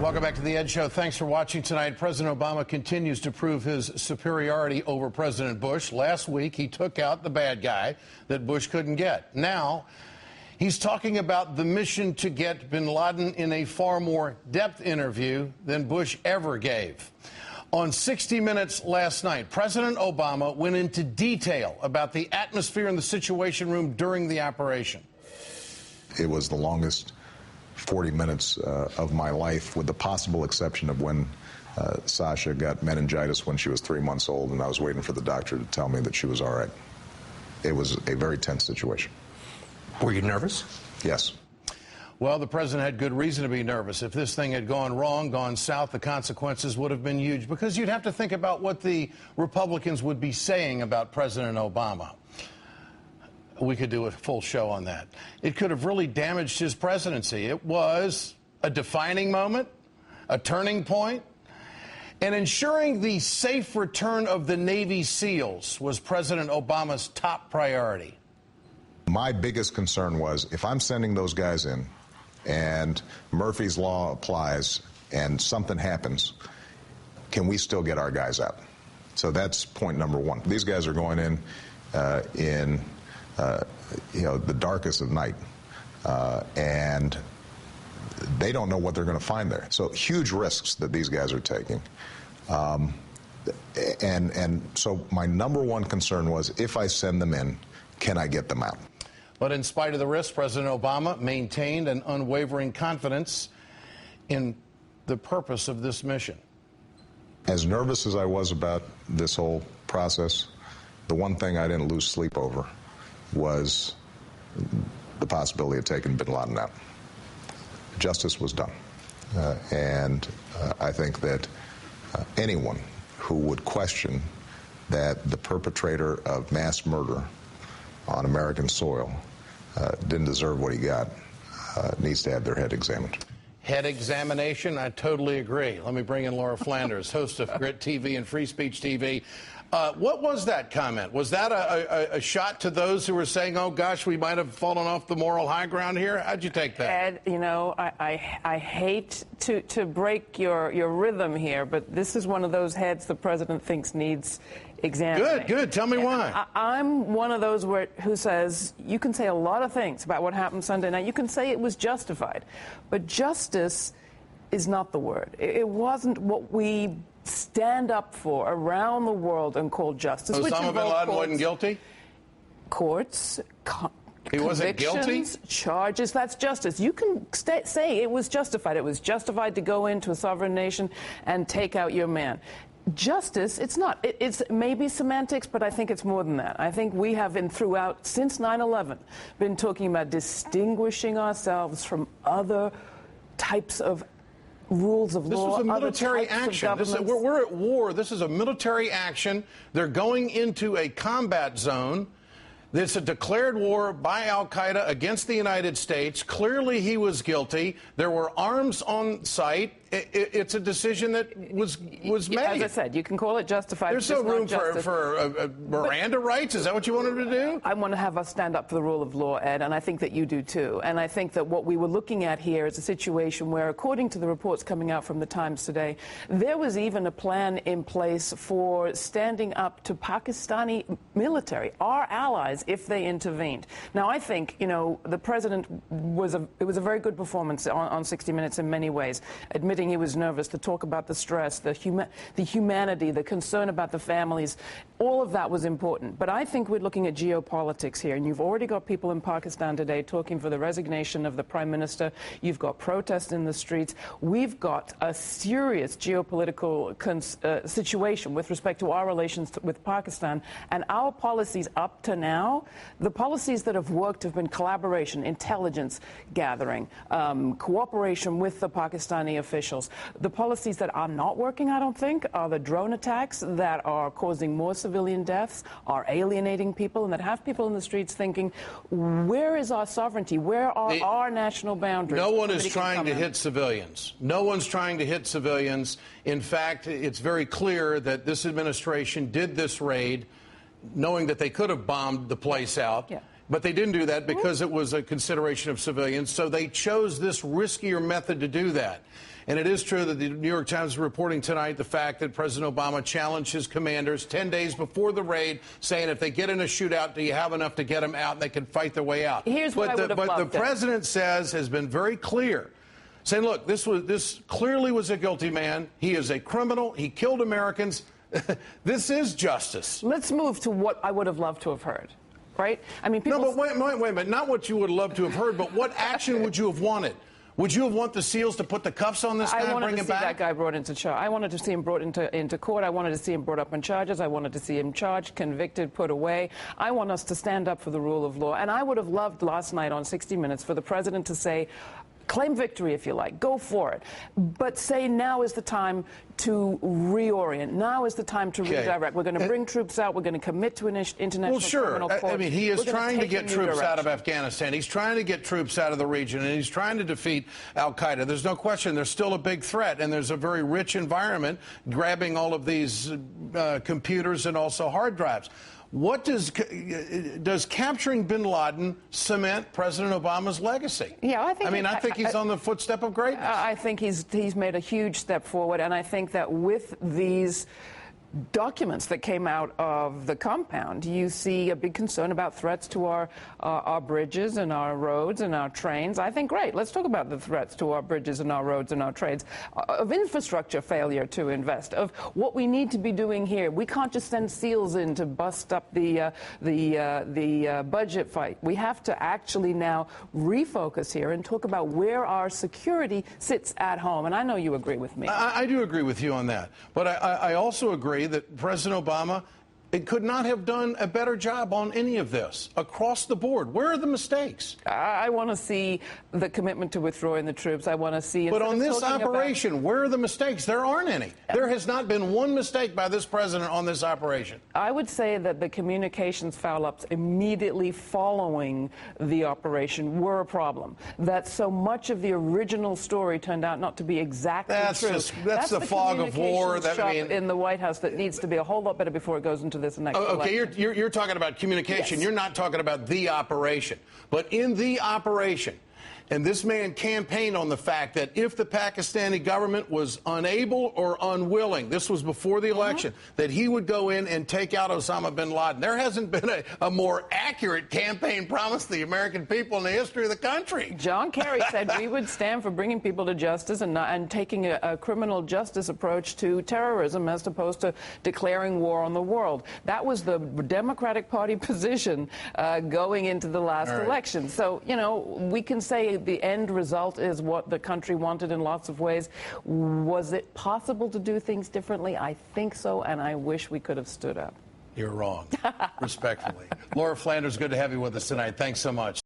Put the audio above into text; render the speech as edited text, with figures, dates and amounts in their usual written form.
Welcome back to the Ed Show. Thanks for watching tonight. President Obama continues to prove his superiority over President Bush. Last week, he took out the bad guy that Bush couldn't get. Now, he's talking about the mission to get bin Laden in a far more depth interview than Bush ever gave. On 60 Minutes last night, President Obama went into detail about the atmosphere in the Situation Room during the operation. It was the longest 40 minutes of my life, with the possible exception of when Sasha got meningitis when she was 3 months old, and I was waiting for the doctor to tell me that she was all right. It was a very tense situation. Were you nervous? Yes. Well, the president had good reason to be nervous. If this thing had gone wrong, gone south, the consequences would have been huge, because you'd have to think about what the Republicans would be saying about President Obama. We could do a full show on that. It could have really damaged his presidency. It was a defining moment, a turning point, and ensuring the safe return of the Navy SEALs was President Obama's top priority. My biggest concern was, if I'm sending those guys in and Murphy's Law applies and something happens, can we still get our guys out? So that's point number one. These guys are going in the darkest of night, and they don't know what they're going to find there. So huge risks that these guys are taking. And so my number one concern was, if I send them in, can I get them out? But in spite of the risk, President Obama maintained an unwavering confidence in the purpose of this mission. As nervous as I was about this whole process, the one thing I didn't lose sleep over was the possibility of taking bin Laden out. Justice was done. And I think that anyone who would question that the perpetrator of mass murder on American soil didn't deserve what he got needs to have their head examined. Head examination? I totally agree. Let me bring in Laura Flanders, host of Grit TV and Free Speech TV. What was that comment? Was that a shot to those who were saying, oh, gosh, we might have fallen off the moral high ground here? How'd you take that? Ed, you know, I hate to break your rhythm here, but this is one of those heads the president thinks needs examining. Good. Tell me why. I'm one of those who says you can say a lot of things about what happened Sunday night. You can say it was justified, but justice is not the word. It wasn't what we stand up for around the world and call justice. Osama bin Laden wasn't guilty? Courts, he wasn't guilty? Charges, that's justice. You can say it was justified. It was justified to go into a sovereign nation and take out your man. Justice, it's not. It's maybe semantics, but I think it's more than that. I think we have been throughout, since 9/11, been talking about distinguishing ourselves from other types of rules of law. This was a military action. We're at war. This is a military action. They're going into a combat zone. It's a declared war by al-Qaeda against the United States. Clearly, he was guilty. There were arms on site. It's a decision that was made. As I said, you can call it justified. There's no room for Miranda rights? Is that what you wanted to do? I want to have us stand up for the rule of law, Ed, and I think that you do too. And I think that what we were looking at here is a situation where, according to the reports coming out from the Times today, there was even a plan in place for standing up to Pakistani military, our allies, if they intervened. Now, I think, you know, the president it was a very good performance on 60 Minutes in many ways, admitting he was nervous, to talk about the stress, the humanity, the concern about the families. All of that was important. But I think we're looking at geopolitics here, and you've already got people in Pakistan today talking for the resignation of the prime minister. You've got protests in the streets. We've got a serious geopolitical situation with respect to our relations with Pakistan, and our policies up to now, the policies that have worked have been collaboration, intelligence gathering, cooperation with the Pakistani officials. The policies that are not working, I don't think, are the drone attacks that are causing more civilian deaths, are alienating people, and that have people in the streets thinking, where is our sovereignty? Where are our national boundaries? No one is trying to hit civilians. No one's trying to hit civilians. In fact, it's very clear that this administration did this raid knowing that they could have bombed the place out. Yeah. But they didn't do that because it was a consideration of civilians. So they chose this riskier method to do that. And it is true that the New York Times is reporting tonight the fact that President Obama challenged his commanders 10 days before the raid, saying if they get in a shootout, do you have enough to get them out and they can fight their way out? Here's what I would have loved. But the president has been very clear, saying, look, this clearly was a guilty man. He is a criminal. He killed Americans. This is justice. Let's move to what I would have loved to have heard. Right? I mean, people. No, but wait a minute. Not what you would love to have heard, but what action would you have wanted? Would you have wanted the SEALs to put the cuffs on this guy and bring him back? I wanted to see that guy brought into charge. I wanted to see him brought into court. I wanted to see him brought up on charges. I wanted to see him charged, convicted, put away. I want us to stand up for the rule of law. And I would have loved last night on 60 Minutes for the president to say, claim victory if you like, go for it. But say now is the time to reorient. Now is the time to redirect. We're going to bring troops out. We're going to commit to an international criminal court. I mean, he is trying to get troops out of Afghanistan. He's trying to get troops out of the region, and he's trying to defeat al-Qaeda. There's no question there's still a big threat, and there's a very rich environment grabbing all of these computers and also hard drives. What does capturing bin Laden cement President Obama's legacy? Yeah, I think he's on the footstep of greatness. I think he's made a huge step forward, and I think that with these documents that came out of the compound, you see a big concern about threats to our bridges and our roads and our trains. I think, great, let's talk about the threats to our bridges and our roads and our trains, of infrastructure failure to invest, of what we need to be doing here. We can't just send SEALs in to bust up the budget fight. We have to actually now refocus here and talk about where our security sits at home. And I know you agree with me. I do agree with you on that. But I also agree that President Obama could not have done a better job on any of this across the board. Where are the mistakes? I want to see the commitment to withdrawing the troops. I want to see. But on this operation, where are the mistakes? There aren't any. There has not been one mistake by this president on this operation. I would say that the communications foul-ups immediately following the operation were a problem. That so much of the original story turned out not to be exactly true. That's the fog of war. In the White House that needs to be a whole lot better before it goes into this next election. Okay, you're talking about communication. Yes. You're not talking about the operation. But in the operation, and this man campaigned on the fact that if the Pakistani government was unable or unwilling, this was before the election, that he would go in and take out Osama bin Laden. There hasn't been a more accurate campaign promise to the American people in the history of the country. John Kerry said we would stand for bringing people to justice and taking a criminal justice approach to terrorism as opposed to declaring war on the world. That was the Democratic Party position going into the last election. So, you know, we can say the end result is what the country wanted in lots of ways. Was it possible to do things differently? I think so, and I wish we could have stood up. You're wrong, respectfully. Laura Flanders, good to have you with us tonight. Thanks so much.